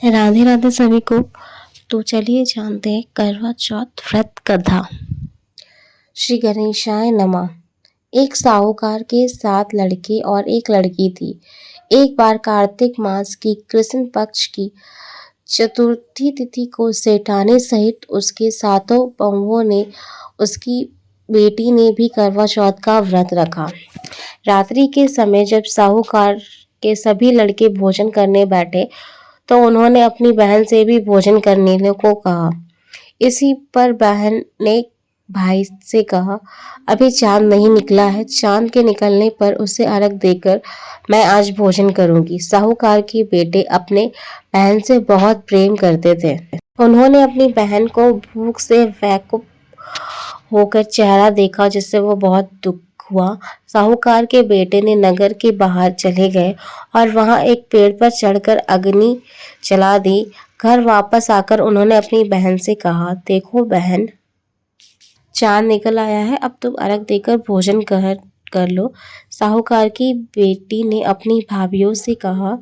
राधे राधे सभी को। तो चलिए जानते हैं करवा चौथ व्रत कथा। श्री गणेशाय नमः। एक साहूकार के 7 लड़के और एक लड़की थी। एक बार कार्तिक मास की कृष्ण पक्ष की चतुर्थी तिथि को सेठानी सहित उसके 7 बहुओं ने, उसकी बेटी ने भी करवा चौथ का व्रत रखा। रात्रि के समय जब साहूकार के सभी लड़के भोजन करने बैठे तो उन्होंने अपनी बहन से भी भोजन करने को कहा। इसी पर बहन ने भाई से कहा, अभी चांद नहीं निकला है, चांद के निकलने पर उसे अर्घ देकर मैं आज भोजन करूंगी। साहूकार के बेटे अपने बहन से बहुत प्रेम करते थे। उन्होंने अपनी बहन को भूख से व्याकुल होकर चेहरा देखा, जिससे वो बहुत दुख हुआ। साहूकार के बेटे ने नगर के बाहर चले गए और वहां एक पेड़ पर चढ़कर अग्नि जला दी। घर वापस आकर उन्होंने अपनी बहन से कहा, देखो बहन, चांद निकल आया है, अब तुम अर्घ देकर भोजन कर लो। साहूकार की बेटी ने अपनी भाभीियों से कहा,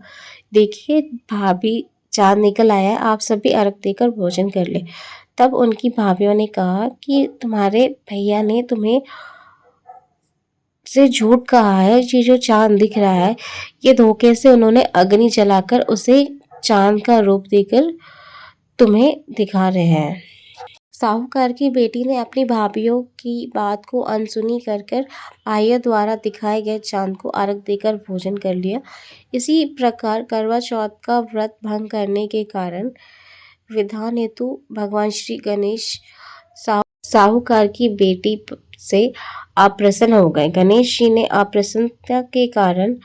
देखिए भाभी, चांद निकल आया है, आप सभी अर्घ देकर भोजन कर ले। तब उनकी भाभीियों ने कहा कि तुम्हारे भैया ने तुम्हें से झूठ कहा है, ये जो चांद दिख रहा है ये धोखे से उन्होंने अग्नि जलाकर उसे चांद का रूप देकर तुम्हें दिखा रहे हैं। साहूकार की बेटी ने अपनी भाभीियों की बात को अनसुनी कर भाइयों द्वारा दिखाए गए चांद को अर्घ देकर भोजन कर लिया। इसी प्रकार करवा चौथ का व्रत भंग करने के कारण विधान हेतु भगवान श्री गणेश साहूकार की बेटी से अप्रसन्न हो गए। गणेश जी ने अप्रसन्नता के कारण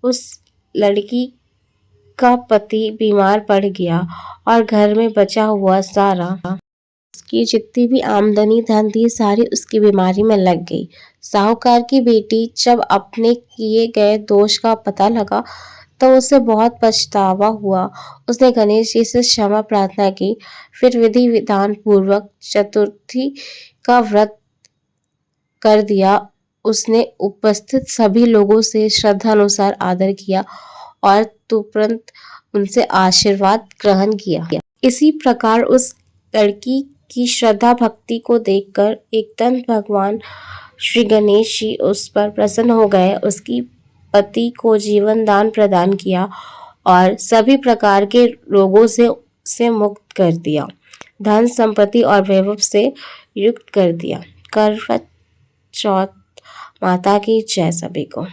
उस लड़की का पति बीमार पड़ गया और घर में बचा हुआ सारा उसकी जितनी भी आमदनी धन थी सारी उसकी बीमारी में लग गई। साहूकार की बेटी जब अपने किए गए दोष का पता लगा तो उसे बहुत पछतावा हुआ। उसने गणेश जी से क्षमा प्रार्थना की। फिर विधि विधान पूर्वक चतुर्थी का व्रत कर दिया। उसने उपस्थित सभी लोगों से श्रद्धा अनुसार आदर किया और तुरंत उनसे आशीर्वाद ग्रहण किया। इसी प्रकार उस लड़की की श्रद्धा भक्ति को देखकर एकदम भगवान श्री गणेश जी उस पर प्रसन्न हो गए। उसकी पति को जीवन दान प्रदान किया और सभी प्रकार के रोगों से मुक्त कर दिया, धन संपत्ति और वैभव से युक्त कर दिया। करवा चौथ माता की जय सभी को।